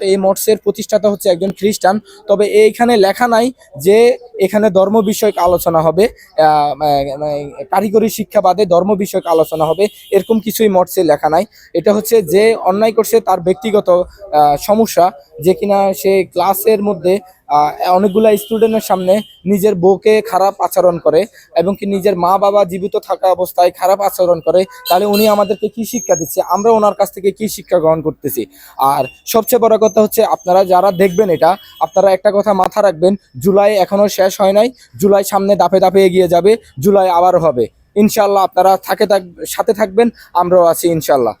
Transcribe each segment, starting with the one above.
এই মঠসের প্রতিষ্ঠাতা হচ্ছে একজন খ্রিস্টান। তবে এইখানে লেখা নাই যে এখানে ধর্ম বিষয়ক আলোচনা হবে, কারিগরি শিক্ষা বাদে ধর্ম বিষয়ক আলোচনা হবে, এরকম কিছুই মঠসে লেখা নাই। এটা হচ্ছে যে অন্যায় করছে তার ব্যক্তিগত সমস্যা, যে কিনা সে ক্লাসের মধ্যে অনেকগুলা স্টুডেন্টের সামনে নিজের বউকে খারাপ আচরণ করে এবং কি নিজের মা বাবা জীবিত থাকা অবস্থায় খারাপ আচরণ করে, তাহলে উনি আমাদেরকে কি শিক্ষা দিচ্ছে, আমরা ওনার কাছ থেকে কি শিক্ষা গ্রহণ করতেছি। আর সবচেয়ে বড় কথা হচ্ছে, আপনারা যারা দেখবেন এটা, আপনারা একটা কথা মাথা রাখবেন, জুলাই এখনো শেষ হয় নাই, জুলাই সামনে দাপে দাপে এগিয়ে যাবে, জুলাই আবারও হবে ইনশাল্লাহ। আপনারা সাথে থাকবেন, আমরাও আছি ইনশাল্লাহ।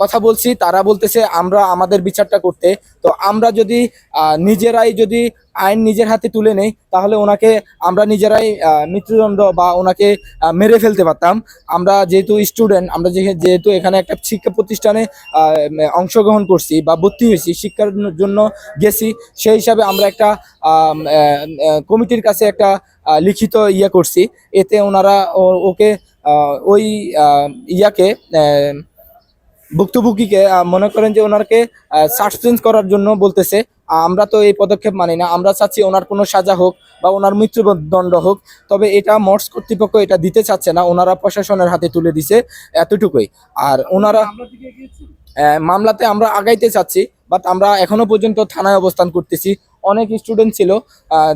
কথা বলছি, তারা বলতেছে আমরা আমাদের বিচারটা করতে। তো আমরা যদি নিজেরাই যদি আইন নিজের হাতে তুলে নেই, তাহলে ওনাকে আমরা নিজেরাই মৃত্যুদণ্ড বা ওনাকে মেরে ফেলতে পারতাম। আমরা যেহেতু স্টুডেন্ট, আমরা যেহেতু এখানে একটা শিক্ষা প্রতিষ্ঠানে অংশগ্রহণ করছি বা ভর্তি হয়েছি, শিক্ষার জন্য গেছি, সেই হিসাবে আমরা একটা কমিটির কাছে একটা লিখিত করছি। এতে ওনারা ওকে ওই ইয়াকে ভুক্তভোগীকে মনে করেন যে ওনাকে সাসপেন্ড করার জন্য বলতেছে। আমরা তো এই পদক্ষেপ মানি না, আমরা চাচ্ছি ওনার কোনো সাজা হোক বা ওনার মৃত্যুদণ্ড হোক। তবে এটা মঠস কর্তৃপক্ষ এটা দিতে চাচ্ছে না, ওনারা প্রশাসনের হাতে তুলে দিছে, এতটুকুই। আর ওনারা মামলাতে আমরা আগাইতে চাচ্ছি, বাট আমরা এখনো পর্যন্ত থানায় অবস্থান করতেছি। অনেক স্টুডেন্ট ছিল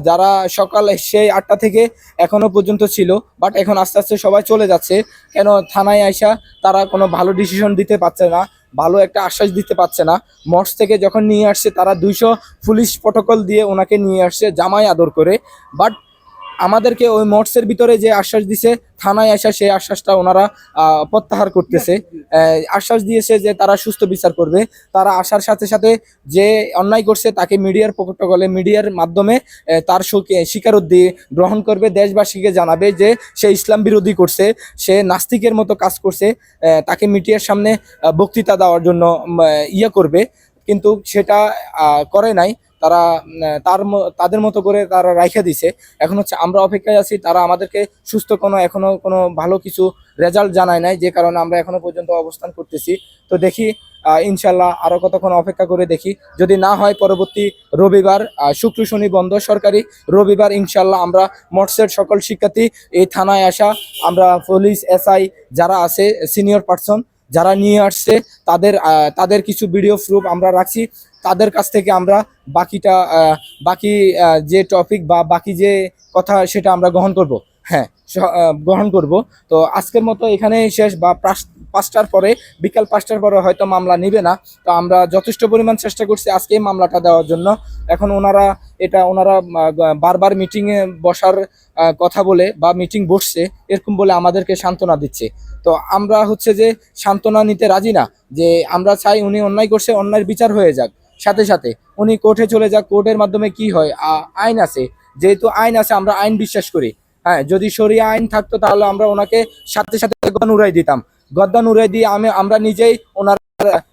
যারা সকাল সেই 8টা থেকে এখনো পর্যন্ত ছিল, বাট এখন আস্তে আস্তে সবাই চলে যাচ্ছে। কেন থানায় আইসা তারা কোনো ভালো ডিসিশন দিতে পারছে না, ভালো একটা আশ্বাস দিতে পারছে না। মঠস থেকে যখন নিয়ে আসছে, তারা 200 পুলিশ প্রটোকল দিয়ে ওনাকে নিয়ে আসছে জামাই আদর করে। বাট আমাদেরকে ওই মঠসের ভিতরে যে আশ্বাস দিছে, থানায় আসা সেই আশ্বাসটা ওনারা প্রত্যাহার করতেছে। আশ্বাস দিয়েছে যে তারা সুস্থ বিচার করবে। তারা আসার সাথে সাথে যে অন্যায় করছে তাকে মিডিয়ার প্রটোকলে, মিডিয়ার মাধ্যমে তার স্বীকারোক্তি গ্রহণ করবে, দেশবাসীকে জানাবে যে সে ইসলাম বিরোধী করছে, সে নাস্তিকের মতো কাজ করছে, তাকে মিডিয়ার সামনে বক্তৃতা দেওয়ার জন্য করবে। কিন্তু সেটা করে নাই, তারা তাদের মতো করে তারা রাইখা দিছে। এখন হচ্ছে আমরা অপেক্ষায় আছি, তারা আমাদেরকে সুস্থ এখনো কোনো ভালো কিছু রেজাল্ট জানায় নাই, যে কারণে আমরা এখনো পর্যন্ত অবস্থান করতেছি। তো দেখি ইনশাল্লাহ আরো কতক্ষণ অপেক্ষা করে দেখি, যদি না হয় পরবর্তী রবিবার, শুক্র শনি বন্ধ সরকারি, রবিবার ইনশাল্লাহ আমরা মঠসের সকল শিক্ষার্থী এই থানায় আসা, আমরা পুলিশ এসআই যারা আছে সিনিয়র পার্সন যারা নিয়ে আসছে, তাদের কিছু ভিডিও প্রুফ আমরা রাখছি, তাদের কাছ থেকে আমরা বাকি যে টপিক বা বাকি যে কথা সেটা আমরা গ্রহণ করব। হ্যাঁ, গ্রহণ করব। তো আজকের মতো এখানে শেষ, বা 5টার পরে, বিকাল 5টার পরে হয়তো মামলা নিবে না। তো আমরা যথেষ্ট পরিমাণ চেষ্টা করছি আজকে মামলাটা দেওয়ার জন্য। এখন ওনারা বারবার মিটিংয়ে বসার কথা বলে বা মিটিং বসছে এরকম বলে আমাদেরকে সান্ত্বনা দিচ্ছে। তো আমরা হচ্ছে যে সান্ত্বনা নিতে রাজি না, যে আমরা চাই উনি অন্যায় করছে, অন্যায়ের বিচার হয়ে যাক, সাথে সাথে উনি কোর্টে চলে যাক, কোর্টের মাধ্যমে কি হয়, আইন আছে, যেহেতু আইন আছে আমরা আইন বিশ্বাস করি। হ্যাঁ, যদি শরিয়া আইন থাকতো তাহলে আমরা ওনাকে সাথে সাথে গদ্দান উড়াই দিতাম, গদ্দান উড়াই দিয়ে আমরা নিজেই ওনার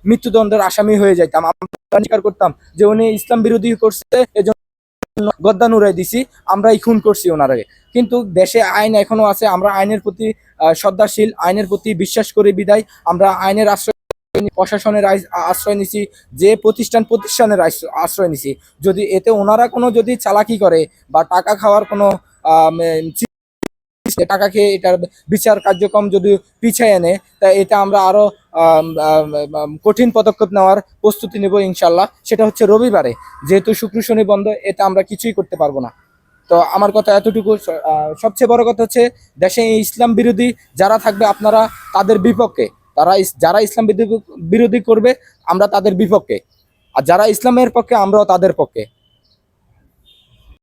মৃত্যুদণ্ডের আসামি হয়ে যাইতাম। আমরা স্বীকার করতাম যে উনি ইসলাম বিরোধী করছে, এজন্য গদ্দান উড়াই দিছি, আমরাই খুন করছি ওনারে। কিন্তু দেশে আইন এখনো আছে, আমরা আইনের প্রতি শ্রদ্ধাশীল, আইনের প্রতি বিশ্বাস করি বিদায় আমরা আইনের আশ্রয়, প্রশাসনের আশ্রয় নিছি, যে প্রতিষ্ঠানের আশ্রয় নিছি। যদি এতে ওনারা কোনো যদি চালাকি করে বা টাকা খাওয়ার কোনো টাকা খেয়ে এটার বিচার কার্যক্রম যদি পিছিয়ে এনে, তা এটা আমরা আরো কঠিন পদক্ষেপ নেওয়ার প্রস্তুতি নেব ইনশাল্লাহ। সেটা হচ্ছে রবিবারে, যেহেতু শুক্র শনি বন্ধ, এটা আমরা কিছুই করতে পারবো না। তো আমার কথা এতটুকু। সবচেয়ে বড় কথা হচ্ছে, দেশে ইসলাম বিরোধী যারা থাকবে আপনারা তাদের বিপক্ষে, যারা ইসলাম বিরোধী করবে আমরা তাদের বিপক্ষে, আর যারা ইসলামের পক্ষে আমরাও তাদের পক্ষে।